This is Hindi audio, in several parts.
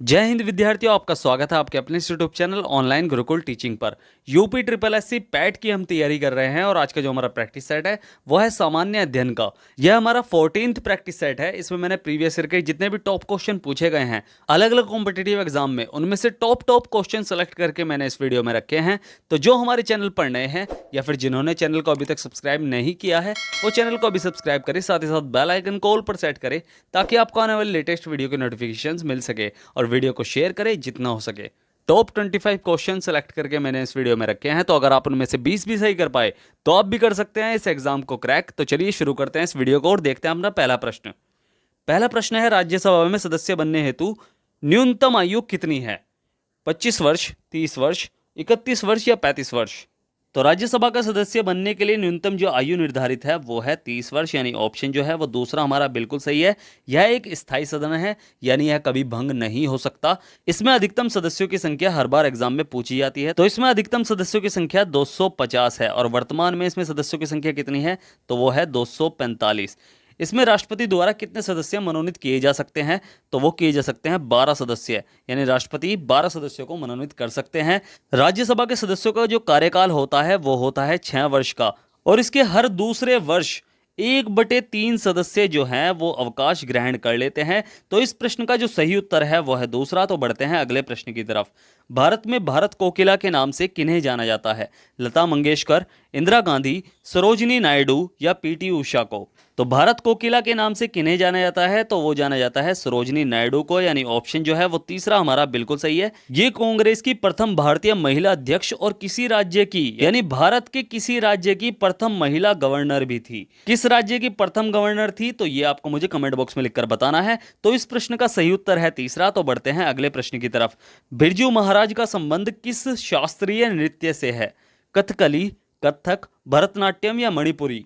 जय हिंद विद्यार्थियों, आपका स्वागत है आपके अपने YouTube channel online Gurukul teaching पर। यूपी ट्रिपल एससी पैट की हम तैयारी कर रहे हैं और आज का जो हमारा प्रैक्टिस सेट है वो है सामान्य अध्ययन का। यह हमारा 14th प्रैक्टिस सेट है। इसमें मैंने प्रीवियस ईयर के जितने भी टॉप क्वेश्चन पूछे गए हैं अलग अलग कॉम्पिटेटिव एग्जाम में, उनमें से टॉप क्वेश्चन सेलेक्ट करके मैंने इस वीडियो में रखे हैं। तो जो हमारे चैनल पर नए हैं या फिर जिन्होंने चैनल को अभी तक सब्सक्राइब नहीं किया है वो चैनल को अभी सब्सक्राइब करें, साथ ही साथ बेल आइकन को ऑल पर सेट करें ताकि आपको आने वाले लेटेस्ट वीडियो के नोटिफिकेशंस मिल सके, और वीडियो को शेयर करें जितना हो सके। टॉप 25 क्वेश्चन सेलेक्ट करके मैंने इस वीडियो में रखे हैं, तो अगर आप उनमें से 20 भी सही कर पाए तो आप भी कर सकते हैं इस एग्जाम को क्रैक। तो चलिए शुरू करते हैं इस वीडियो को और देखते हैं अपना पहला प्रश्न। पहला प्रश्न है, राज्यसभा में सदस्य बनने हेतु न्यूनतम आयु कितनी है? 25 वर्ष, 30 वर्ष, 31 वर्ष या 35 वर्ष? तो राज्यसभा का सदस्य बनने के लिए न्यूनतम जो आयु निर्धारित है वो है 30 वर्ष, यानी ऑप्शन जो है वो दूसरा हमारा बिल्कुल सही है। यह एक स्थायी सदन है, यानी यह कभी भंग नहीं हो सकता। इसमें अधिकतम सदस्यों की संख्या हर बार एग्जाम में पूछी जाती है, तो इसमें अधिकतम सदस्यों की संख्या 250 है और वर्तमान में इसमें सदस्यों की संख्या कितनी है तो वो है 245। इसमें राष्ट्रपति द्वारा कितने सदस्य मनोनीत किए जा सकते हैं तो वो किए जा सकते हैं 12 सदस्य, यानी राष्ट्रपति 12 सदस्यों को मनोनीत कर सकते हैं। राज्यसभा के सदस्यों का जो कार्यकाल होता है वो होता है 6 वर्ष का, और इसके हर दूसरे वर्ष 1/3 सदस्य जो हैं वो अवकाश ग्रहण कर लेते हैं। तो इस प्रश्न का जो सही उत्तर है वो है दूसरा। तो बढ़ते हैं अगले प्रश्न की तरफ। भारत में भारत कोकिला के नाम से किन्हें जाना जाता है? लता मंगेशकर, इंदिरा गांधी, सरोजिनी नायडू या पीटी उषा को? तो भारत कोकिला के नाम से किन्हें जाना जाता है तो वो जाना जाता है सरोजिनी नायडू को, यानी ऑप्शन जो है वो तीसरा हमारा बिल्कुल सही है। ये कांग्रेस की प्रथम भारतीय महिला अध्यक्ष और किसी राज्य की, यानी भारत के किसी राज्य की प्रथम महिला गवर्नर भी थी। किस राज्य की प्रथम गवर्नर थी तो ये आपको मुझे कमेंट बॉक्स में लिखकर बताना है। तो इस प्रश्न का सही उत्तर है तीसरा। तो बढ़ते हैं अगले प्रश्न की तरफ। बिरजू महाराज का संबंध किस शास्त्रीय नृत्य से है? कथकली, कथक, भरतनाट्यम या मणिपुरी?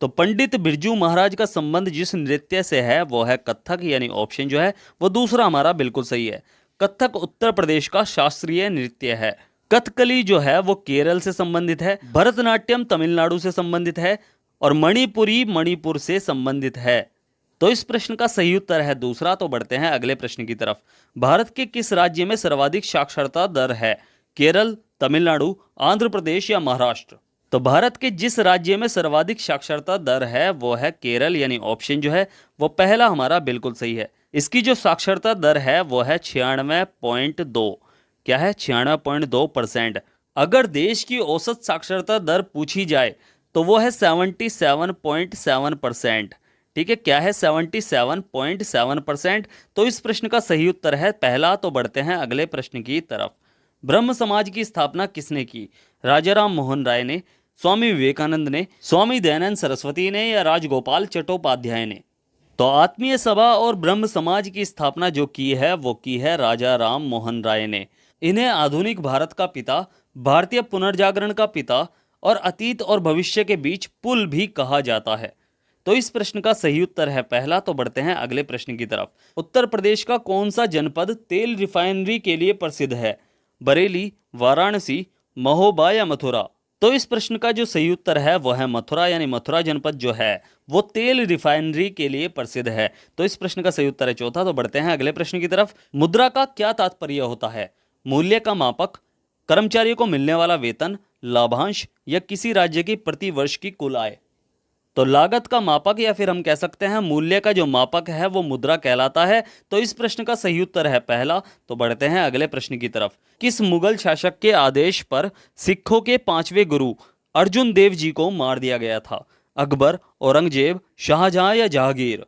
तो पंडित बिरजू महाराज का संबंध जिस नृत्य से है वो है कथक, यानी ऑप्शन जो है वो दूसरा हमारा बिल्कुल सही है। कथक उत्तर प्रदेश का शास्त्रीय नृत्य है। कथकली जो है वो केरल से संबंधित है, भरतनाट्यम तमिलनाडु से संबंधित है और मणिपुरी मणिपुर से संबंधित है। तो इस प्रश्न का सही उत्तर है दूसरा। तो बढ़ते हैं अगले प्रश्न की तरफ। भारत के किस राज्य में सर्वाधिक साक्षरता दर है? केरल, तमिलनाडु, आंध्र प्रदेश या महाराष्ट्र? तो भारत के जिस राज्य में सर्वाधिक साक्षरता दर है वो है केरल, यानी ऑप्शन जो है वो पहला हमारा बिल्कुल सही है। इसकी जो साक्षरता दर है वो है 96.2। क्या है? 96.2%। अगर देश की औसत साक्षरता दर पूछी जाए तो वो है 77.7%। ठीक है, क्या है? 77.7%। तो इस प्रश्न का सही उत्तर है पहला। तो बढ़ते हैं अगले प्रश्न की तरफ। ब्रह्म समाज की स्थापना किसने की? राजा राम मोहन राय ने, स्वामी विवेकानंद ने, स्वामी दयानंद सरस्वती ने या राजगोपाल चट्टोपाध्याय ने? तो आत्मीय सभा और ब्रह्म समाज की स्थापना जो की है वो की है राजा राम मोहन राय ने। इन्हें आधुनिक भारत का पिता, भारतीय पुनर्जागरण का पिता और अतीत और भविष्य के बीच पुल भी कहा जाता है। तो इस प्रश्न का सही उत्तर है पहला। तो बढ़ते हैं अगले प्रश्न की तरफ। उत्तर प्रदेश का कौन सा जनपद तेल रिफाइनरी के लिए प्रसिद्ध है? बरेली, वाराणसी, महोबा या मथुरा? तो इस प्रश्न का जो सही उत्तर है वो है मथुरा, यानी मथुरा जनपद जो है वो तेल रिफाइनरी के लिए प्रसिद्ध है। तो इस प्रश्न का सही उत्तर है चौथा। तो बढ़ते हैं अगले प्रश्न की तरफ। मुद्रा का क्या तात्पर्य होता है? मूल्य का मापक, कर्मचारियों को मिलने वाला वेतन, लाभांश या किसी राज्य की प्रति वर्ष की कुल आय? तो लागत का मापक या फिर हम कह सकते हैं मूल्य का जो मापक है वो मुद्रा कहलाता है। तो इस प्रश्न का सही उत्तर है पहला। तो बढ़ते हैं अगले प्रश्न की तरफ। किस मुगल शासक के आदेश पर सिखों के 5वें गुरु अर्जुन देव जी को मार दिया गया था? अकबर, औरंगजेब, शाहजहां या जहांगीर?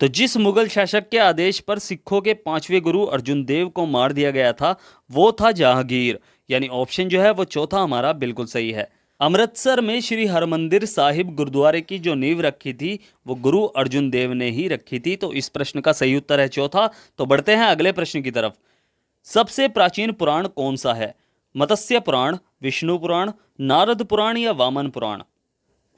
तो जिस मुगल शासक के आदेश पर सिखों के 5वें गुरु अर्जुन देव को मार दिया गया था वो था जहांगीर, यानी ऑप्शन जो है वो चौथा हमारा बिल्कुल सही है। अमृतसर में श्री हरमंदिर साहिब गुरुद्वारे की जो नींव रखी थी वो गुरु अर्जुन देव ने ही रखी थी। तो इस प्रश्न का सही उत्तर है चौथा। तो बढ़ते हैं अगले प्रश्न की तरफ। सबसे प्राचीन पुराण कौन सा है? मत्स्य पुराण, विष्णु पुराण, नारद पुराण या वामन पुराण?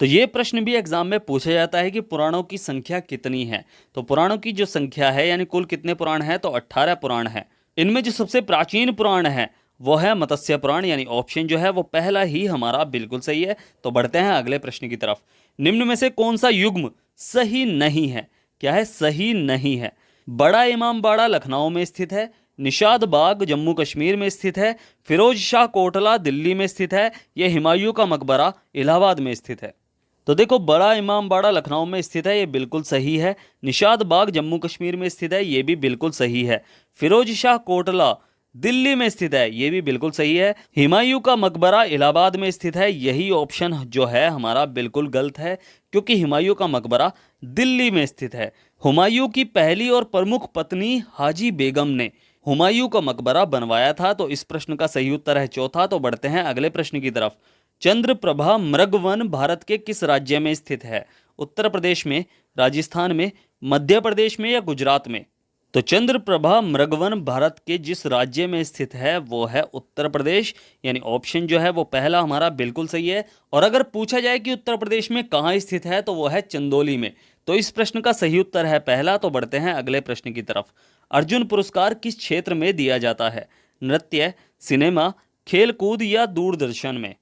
तो ये प्रश्न भी एग्जाम में पूछा जाता है कि पुराणों की संख्या कितनी है। तो पुराणों की जो संख्या है यानी कुल कितने पुराण है तो 18 पुराण है। इनमें जो सबसे प्राचीन पुराण है वो है मत्स्य पुराण, यानी ऑप्शन जो है वो पहला ही हमारा बिल्कुल सही है। तो बढ़ते हैं अगले प्रश्न की तरफ। निम्न में से कौन सा युग्म सही नहीं है? क्या है? सही नहीं है। बड़ा इमामबाड़ा लखनऊ में स्थित है, निशाद बाग जम्मू कश्मीर में स्थित है, फिरोज शाह कोटला दिल्ली में स्थित है, यह हुमायूं का मकबरा इलाहाबाद में स्थित है। तो देखो, बड़ा इमाम बाड़ा लखनऊ में स्थित है, ये बिल्कुल सही है। निशाद बाग जम्मू कश्मीर में स्थित है, ये भी बिल्कुल सही है। फिरोज शाह कोटला दिल्ली में स्थित है, ये भी बिल्कुल सही है। हुमायूं का मकबरा इलाहाबाद में स्थित है, यही ऑप्शन जो है हमारा बिल्कुल गलत है, क्योंकि हुमायूं का मकबरा दिल्ली में स्थित है। हुमायूं की पहली और प्रमुख पत्नी हाजी बेगम ने हुमायूं का मकबरा बनवाया था। तो इस प्रश्न का सही उत्तर है चौथा। तो बढ़ते हैं अगले प्रश्न की तरफ। चंद्रप्रभा मृगवन भारत के किस राज्य में स्थित है? उत्तर प्रदेश में, राजस्थान में, मध्य प्रदेश में या गुजरात में? तो चंद्रप्रभा मृगवन भारत के जिस राज्य में स्थित है वो है उत्तर प्रदेश, यानी ऑप्शन जो है वो पहला हमारा बिल्कुल सही है। और अगर पूछा जाए कि उत्तर प्रदेश में कहाँ स्थित है तो वो है चंदौली में। तो इस प्रश्न का सही उत्तर है पहला। तो बढ़ते हैं अगले प्रश्न की तरफ। अर्जुन पुरस्कार किस क्षेत्र में दिया जाता है? नृत्य, सिनेमा, खेलकूद या दूरदर्शन में?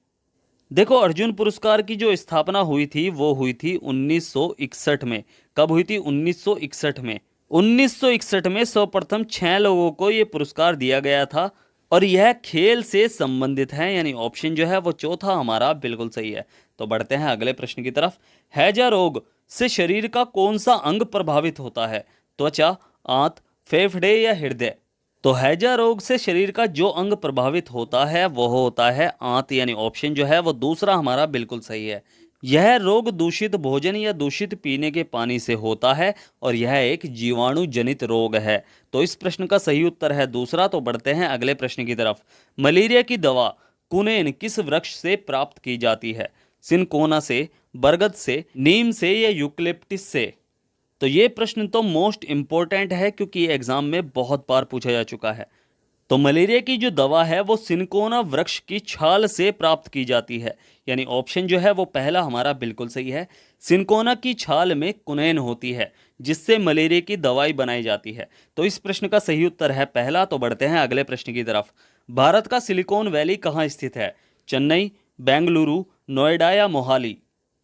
देखो, अर्जुन पुरस्कार की जो स्थापना हुई थी वो हुई थी 1961 में। कब हुई थी? 1961 में। 1961 में सर्वप्रथम 6 लोगों को ये पुरस्कार दिया गया था और यह खेल से संबंधित है, यानी ऑप्शन जो है वो चौथा हमारा बिल्कुल सही है। तो बढ़ते हैं अगले प्रश्न की तरफ। हैजा रोग से शरीर का कौन सा अंग प्रभावित होता है? त्वचा, आंत, फेफड़े या हृदय? तो हैजा रोग से शरीर का जो अंग प्रभावित होता है वो होता है आंत, यानी ऑप्शन जो है वो दूसरा हमारा बिल्कुल सही है। यह रोग दूषित भोजन या दूषित पीने के पानी से होता है और यह एक जीवाणु जनित रोग है। तो इस प्रश्न का सही उत्तर है दूसरा। तो बढ़ते हैं अगले प्रश्न की तरफ। मलेरिया की दवा कुनेन किस वृक्ष से प्राप्त की जाती है? सिनकोना से, बरगद से, नीम से या यूकलिप्टिस से? तो ये प्रश्न तो मोस्ट इंपॉर्टेंट है, क्योंकि ये एग्जाम में बहुत बार पूछा जा चुका है। तो मलेरिया की जो दवा है वो सिनकोना वृक्ष की छाल से प्राप्त की जाती है, यानी ऑप्शन जो है वो पहला हमारा बिल्कुल सही है। सिनकोना की छाल में कुनैन होती है जिससे मलेरिया की दवाई बनाई जाती है। तो इस प्रश्न का सही उत्तर है पहला। तो बढ़ते हैं अगले प्रश्न की तरफ। भारत का सिलिकॉन वैली कहाँ स्थित है? चेन्नई, बेंगलुरु, नोएडा या मोहाली?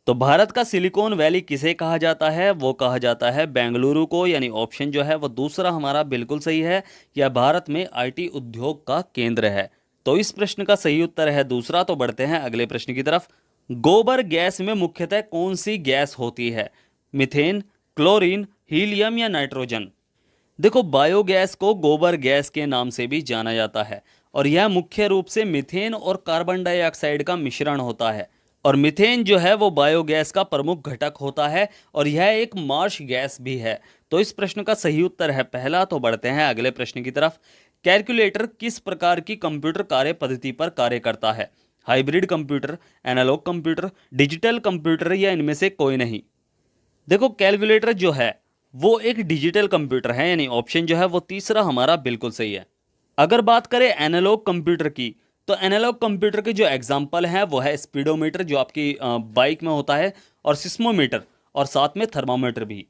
तो भारत का सिलिकॉन वैली किसे कहा जाता है? वो कहा जाता है बेंगलुरु को, यानी ऑप्शन जो है वो दूसरा हमारा बिल्कुल सही है। यह भारत में आईटी उद्योग का केंद्र है। तो इस प्रश्न का सही उत्तर है दूसरा। तो बढ़ते हैं अगले प्रश्न की तरफ। गोबर गैस में मुख्यतः कौन सी गैस होती है? मीथेन, क्लोरीन, हीलियम या नाइट्रोजन? देखो, बायोगैस को गोबर गैस के नाम से भी जाना जाता है और यह मुख्य रूप से मीथेन और कार्बन डाइऑक्साइड का मिश्रण होता है। और मीथेन जो है वो बायोगैस का प्रमुख घटक होता है और यह एक मार्श गैस भी है। तो इस प्रश्न का सही उत्तर है पहला। तो बढ़ते हैं अगले प्रश्न की तरफ। कैलकुलेटर किस प्रकार की कंप्यूटर कार्य पद्धति पर कार्य करता है? Hybrid computer, analogue computer, digital computer या इनमें से कोई नहीं? देखो, कैलकुलेटर जो है वो एक डिजिटल कंप्यूटर है, यानी ऑप्शन जो है वो तीसरा हमारा बिल्कुल सही है। अगर बात करें एनालॉग कंप्यूटर की, तो एनालॉग कंप्यूटर के जो एग्जाम्पल हैं वो है स्पीडोमीटर जो आपकी बाइक में होता है, और सिस्मोमीटर, और साथ में थर्मामीटर भी।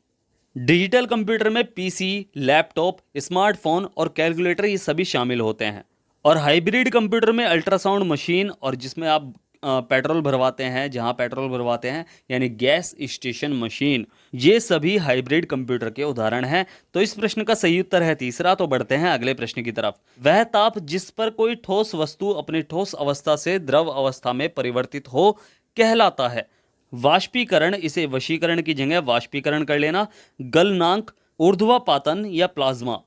डिजिटल कंप्यूटर में पीसी, लैपटॉप, स्मार्टफोन और कैलकुलेटर ये सभी शामिल होते हैं। और हाइब्रिड कंप्यूटर में अल्ट्रासाउंड मशीन, और जिसमें आप पेट्रोल भरवाते हैं, जहां पेट्रोल भरवाते हैं, यानी गैस स्टेशन मशीन, ये सभी हाइब्रिड कंप्यूटर के उदाहरण हैं। तो इस प्रश्न का सही उत्तर है तीसरा। तो बढ़ते हैं अगले प्रश्न की तरफ। वह ताप जिस पर कोई ठोस वस्तु अपनी ठोस अवस्था से द्रव अवस्था में परिवर्तित हो कहलाता है? वाष्पीकरण, इसे वशीकरण की जगह वाष्पीकरण कर लेना, गलनांक, ऊर्ध्वापातन या प्लाज्मा?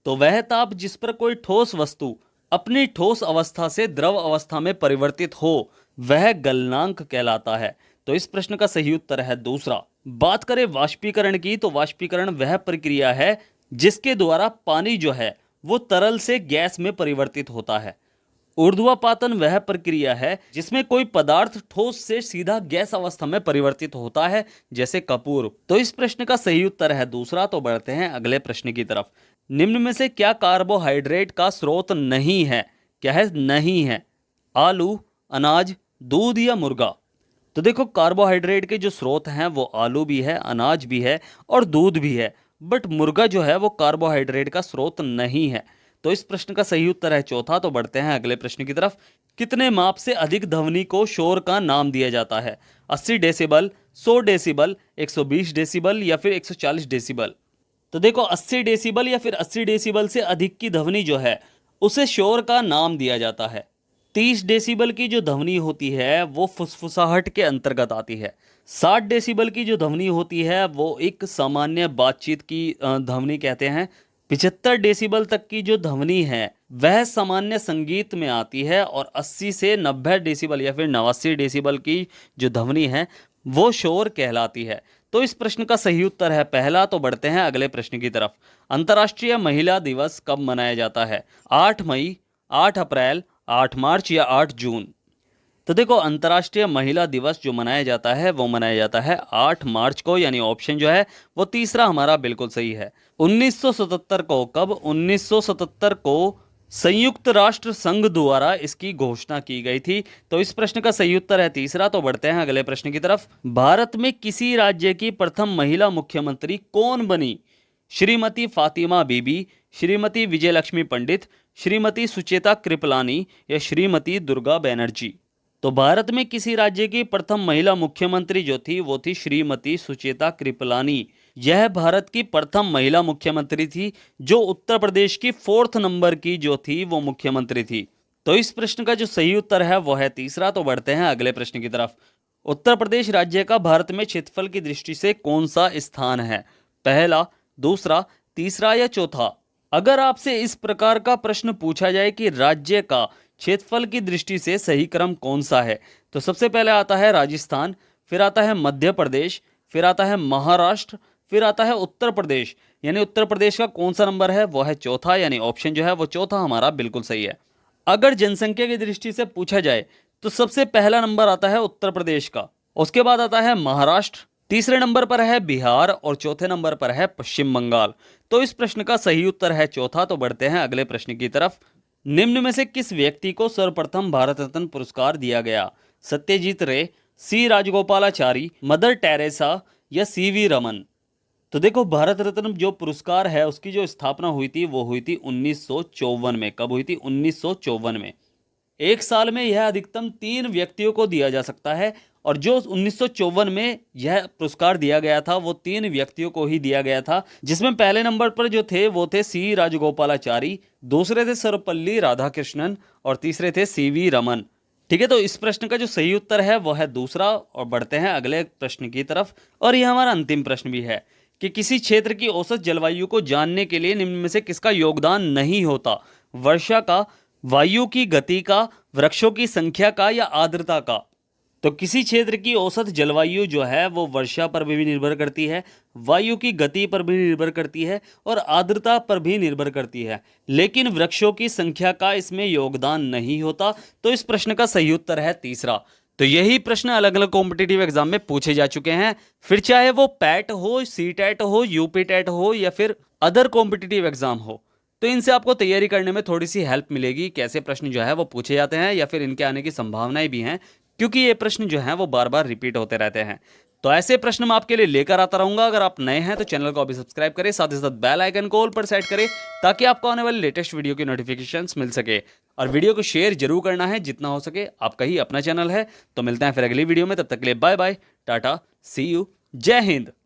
तो वह ताप जिस पर कोई ठोस वस्तु अपनी ठोस अवस्था से द्रव अवस्था में परिवर्तित हो वह गलनांक कहलाता है। तो इस प्रश्न का सही उत्तर है दूसरा। बात करें वाष्पीकरण की, तो वाष्पीकरण वह प्रक्रिया है जिसके द्वारा पानी जो है वो तरल से गैस में परिवर्तित होता है। ऊर्ध्वापातन वह प्रक्रिया है जिसमें कोई पदार्थ ठोस से सीधा गैस अवस्था में परिवर्तित होता है, जैसे कपूर। तो इस प्रश्न का सही उत्तर है दूसरा। तो बढ़ते हैं अगले प्रश्न की तरफ। निम्न में से क्या कार्बोहाइड्रेट का स्रोत नहीं है? क्या है? नहीं है। आलू, अनाज, दूध या मुर्गा? तो देखो, कार्बोहाइड्रेट के जो स्रोत हैं वो आलू भी है, अनाज भी है और दूध भी है, बट मुर्गा जो है वो कार्बोहाइड्रेट का स्रोत नहीं है। तो इस प्रश्न का सही उत्तर है चौथा। तो बढ़ते हैं अगले प्रश्न की तरफ। कितने माप से अधिक ध्वनि को शोर का नाम दिया जाता है? 80 डेसिबल, 100 डेसिबल, 120 डेसिबल या फिर 140 डेसिबल? तो देखो 80 डेसिबल या फिर 80 डेसिबल से अधिक की ध्वनि जो है उसे शोर का नाम दिया जाता है। 30 डेसिबल की जो ध्वनि होती है वो फुसफुसाहट के अंतर्गत आती है। 60 डेसिबल की जो ध्वनि होती है वो एक सामान्य बातचीत की ध्वनि कहते हैं। 75 डेसिबल तक की जो ध्वनि है वह सामान्य संगीत में आती है, और 80 से 90 डेसिबल या फिर 89 डेसिबल की जो ध्वनि है वो शोर कहलाती है। तो इस प्रश्न का सही उत्तर है पहला। तो बढ़ते हैं अगले प्रश्न की तरफ। अंतर्राष्ट्रीय महिला दिवस कब मनाया जाता है? 8 मई, 8 अप्रैल, 8 मार्च या 8 जून? तो देखो अंतर्राष्ट्रीय महिला दिवस जो मनाया जाता है वो मनाया जाता है 8 मार्च को, यानी ऑप्शन जो है वो तीसरा हमारा बिल्कुल सही है। 1977 को, कब? 1977 को संयुक्त राष्ट्र संघ द्वारा इसकी घोषणा की गई थी। तो इस प्रश्न का सही उत्तर है तीसरा। तो बढ़ते हैं अगले प्रश्न की तरफ। भारत में किसी राज्य की प्रथम महिला मुख्यमंत्री कौन बनी? श्रीमती फातिमा बीबी, श्रीमती विजयलक्ष्मी पंडित, श्रीमती सुचेता कृपलानी या श्रीमती दुर्गा बनर्जी? तो भारत में किसी राज्य की प्रथम महिला मुख्यमंत्री जो थी वो थी श्रीमती सुचेता कृपलानी। यह भारत की प्रथम महिला मुख्यमंत्री थी जो उत्तर प्रदेश की 4th नंबर की जो थी वो मुख्यमंत्री थी। तो इस प्रश्न का जो सही उत्तर है वो है तीसरा। तो बढ़ते हैं अगले प्रश्न की तरफ। उत्तर प्रदेश राज्य का भारत में क्षेत्रफल की दृष्टि से कौन सा स्थान है? पहला, दूसरा, तीसरा या चौथा? अगर आपसे इस प्रकार का प्रश्न पूछा जाए कि राज्य का क्षेत्रफल की दृष्टि से सही क्रम कौन सा है, तो सबसे पहले आता है राजस्थान, फिर आता है मध्य प्रदेश, फिर आता है महाराष्ट्र, फिर आता है उत्तर प्रदेश। यानी उत्तर प्रदेश का कौन सा नंबर है? वो है चौथा, यानी ऑप्शन जो है वो चौथा हमारा बिल्कुल सही है। अगर जनसंख्या की दृष्टि से पूछा जाए तो सबसे पहला नंबर आता है उत्तर प्रदेश का, उसके बाद आता है महाराष्ट्र, तीसरे नंबर पर है बिहार और चौथे नंबर पर है पश्चिम बंगाल। तो इस प्रश्न का सही उत्तर है चौथा। तो बढ़ते हैं अगले प्रश्न की तरफ। निम्न में से किस व्यक्ति को सर्वप्रथम भारत रत्न पुरस्कार दिया गया? सत्यजीत रे, सी राजगोपालाचारी, मदर टेरेसा या सीवी रमन? तो देखो भारत रत्न जो पुरस्कार है उसकी जो स्थापना हुई थी वो हुई थी 1954 में। कब हुई थी? 1954 में। एक साल में यह अधिकतम 3 व्यक्तियों को दिया जा सकता है, और जो 1954 में यह पुरस्कार दिया गया था वो 3 व्यक्तियों को ही दिया गया था, जिसमें पहले नंबर पर जो थे वो थे सी राजगोपालाचारी, दूसरे थे सर्वपल्ली राधाकृष्णन और तीसरे थे सीवी रमन। ठीक है, तो इस प्रश्न का जो सही उत्तर है वो है दूसरा। और बढ़ते हैं अगले प्रश्न की तरफ, और यह हमारा अंतिम प्रश्न भी है कि किसी क्षेत्र की औसत जलवायु को जानने के लिए निम्न में से किसका योगदान नहीं होता? वर्षा का, वायु की गति का, वृक्षों की संख्या का या आर्द्रता का? तो किसी क्षेत्र की औसत जलवायु जो है वो वर्षा पर भी निर्भर करती है, वायु की गति पर भी निर्भर करती है और आर्द्रता पर भी निर्भर करती है, लेकिन वृक्षों की संख्या का इसमें योगदान नहीं होता। तो इस प्रश्न का सही उत्तर है तीसरा। तो यही प्रश्न अलग अलग कॉम्पिटिटिव एग्जाम में पूछे जा चुके हैं, फिर चाहे वो पैट हो, सी टेट हो, यूपी टेट हो या फिर अदर कॉम्पिटिटिव एग्जाम हो। तो इनसे आपको तैयारी करने में थोड़ी सी हेल्प मिलेगी, कैसे प्रश्न जो है वो पूछे जाते हैं या फिर इनके आने की संभावनाएं भी हैं, क्योंकि ये प्रश्न जो हैं वो बार बार रिपीट होते रहते हैं। तो ऐसे प्रश्न मैं आपके लिए लेकर आता रहूंगा। अगर आप नए हैं तो चैनल को अभी सब्सक्राइब करें, साथ ही साथ बेल आइकन को ऑल पर सेट करें ताकि आपको आने वाली लेटेस्ट वीडियो की नोटिफिकेशंस मिल सके। और वीडियो को शेयर जरूर करना है जितना हो सके, आपका ही अपना चैनल है। तो मिलते हैं फिर अगली वीडियो में, तब तक के लिए bye bye, tata, see you, Jai Hind.